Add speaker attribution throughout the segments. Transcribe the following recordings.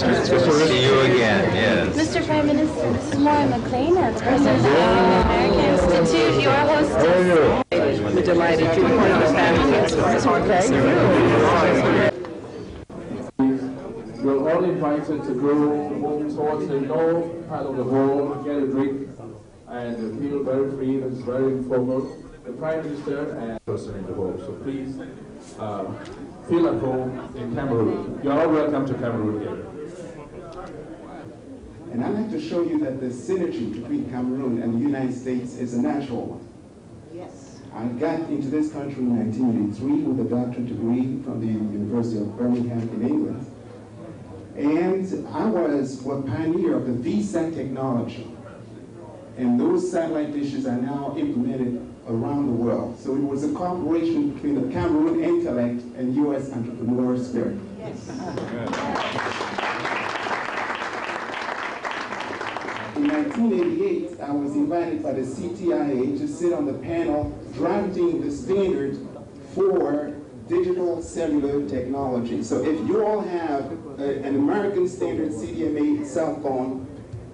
Speaker 1: It's good to see you again, yes.
Speaker 2: Mr. Prime Minister, this is Maureen McLean at the President of the American Institute, your hostess.
Speaker 3: We're delighted you're part of the family.
Speaker 4: You're all invited to go home towards the north part of the hall, get a drink, and feel very free. It's very informal. The Prime Minister and person in the hall. So please feel at home in Cameroon. You're all welcome to Cameroon here.
Speaker 5: And I'd like to show you that the synergy between Cameroon and the United States is a natural one.
Speaker 3: Yes.
Speaker 5: I got into this country in 1983 with a doctorate degree from the University of Birmingham in England. And I was a pioneer of the VSAT technology. And those satellite dishes are now implemented around the world. So it was a cooperation between the Cameroon intellect and U.S. entrepreneur spirit.
Speaker 3: Yes.
Speaker 5: In 1988, I was invited by the CTIA to sit on the panel drafting the standard for digital cellular technology. So if you all have an American standard CDMA cell phone,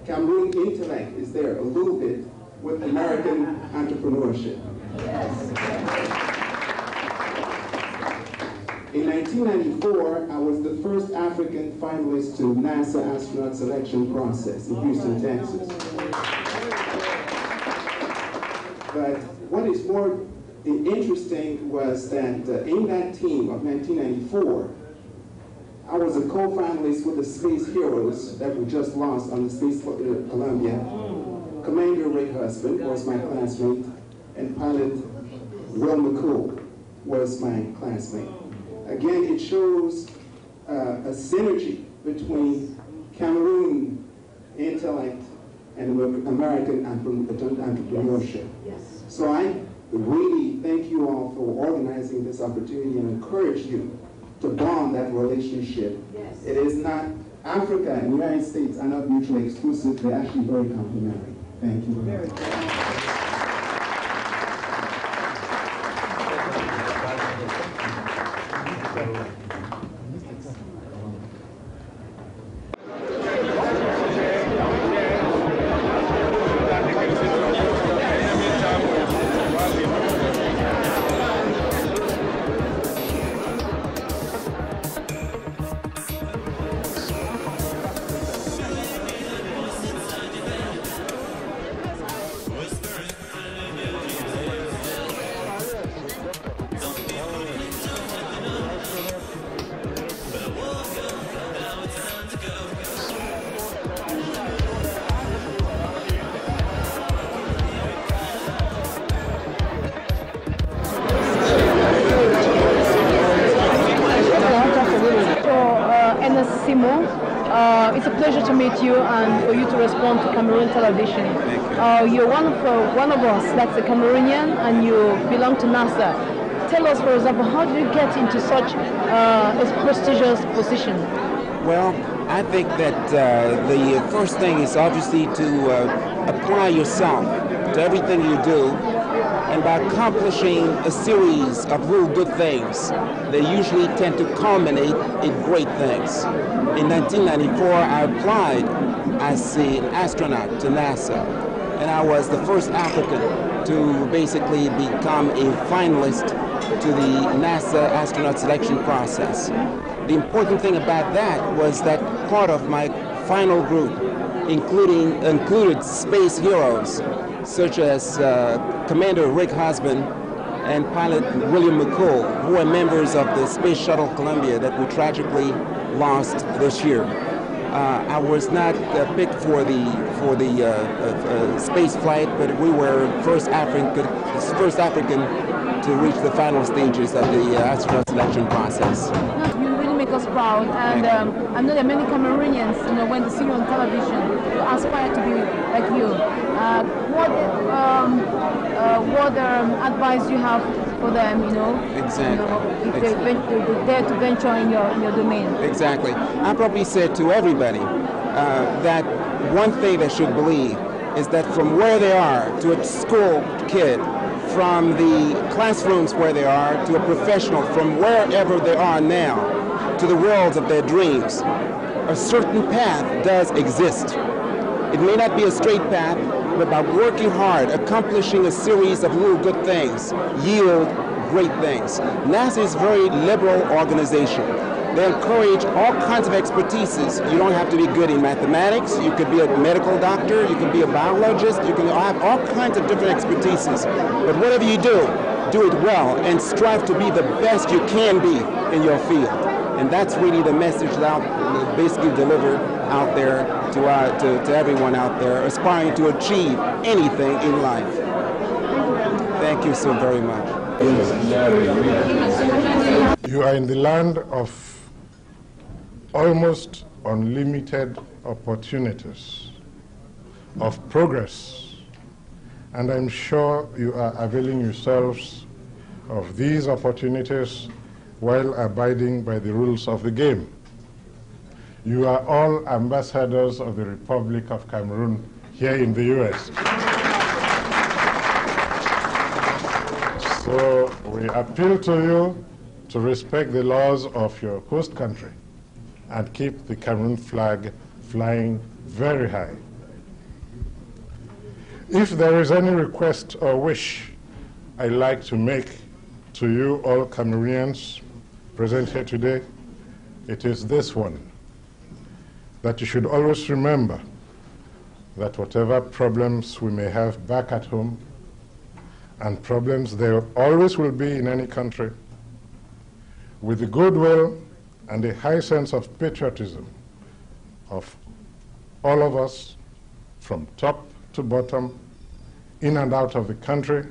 Speaker 5: Cameroon intellect is there a little bit with American entrepreneurship.
Speaker 3: Yes.
Speaker 5: In 1994, I was the first African finalist to NASA astronaut selection process in Houston, Texas. But what is more interesting was that in that team of 1994, I was a co-finalist with the Space Heroes that we just lost on the Space Columbia. Commander Rick Husband was my classmate, and pilot Will McCool was my classmate. Again, it shows a synergy between Cameroon intellect and American entrepreneurship.
Speaker 3: Yes.
Speaker 5: So I really thank you all for organizing this opportunity and encourage you to bond that relationship.
Speaker 3: Yes.
Speaker 5: It is not, Africa and the United States are not mutually exclusive, they're actually very complementary. Thank you very much.
Speaker 6: Ernest Simo, it's a pleasure to meet you and for you to respond to Cameroon television. You're one of us that's a Cameroonian and you belong to NASA. Tell us, for example, how did you get into such a prestigious position?
Speaker 7: Well, I think that the first thing is obviously to apply yourself to everything you do, and by accomplishing a series of real good things, they usually tend to culminate in great things. In 1994, I applied as an astronaut to NASA, and I was the first African to basically become a finalist to the NASA astronaut selection process. The important thing about that was that part of my final group included space heroes such as Commander Rick Husband and pilot William McCool, who are members of the Space Shuttle Columbia that we tragically lost this year. I was not picked for the space flight, but we were first African to reach the final stages of the astronaut selection process.
Speaker 6: You really make us proud, and I know that many Cameroonians, when they see you on television, aspire to be like you. What advice do you have for them,
Speaker 7: Exactly.
Speaker 6: If they dare to venture in your domain?
Speaker 7: Exactly. I probably said to everybody that one thing they should believe is that from where they are to a school kid, from the classrooms where they are to a professional, from wherever they are now to the worlds of their dreams, a certain path does exist. It may not be a straight path, but by working hard, accomplishing a series of little good things, yield great things. NASA is a very liberal organization. They encourage all kinds of expertises. You don't have to be good in mathematics. You could be a medical doctor. You could be a biologist. You can have all kinds of different expertises. But whatever you do it well and strive to be the best you can be in your field. And that's really the message that I'll basically deliver out there to everyone out there aspiring to achieve anything in life. Thank you so very much.
Speaker 8: You are in the land of almost unlimited opportunities of progress, and I'm sure you are availing yourselves of these opportunities while abiding by the rules of the game. You are all ambassadors of the Republic of Cameroon here in the U.S. So we appeal to you to respect the laws of your host country and keep the Cameroon flag flying very high. If there is any request or wish I'd like to make to you all Cameroonians present here today, it is this one, that you should always remember that whatever problems we may have back at home, and problems there always will be in any country, with the goodwill and a high sense of patriotism of all of us, from top to bottom, in and out of the country,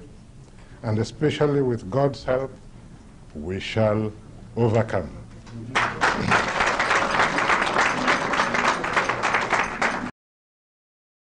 Speaker 8: and especially with God's help, we shall overcome.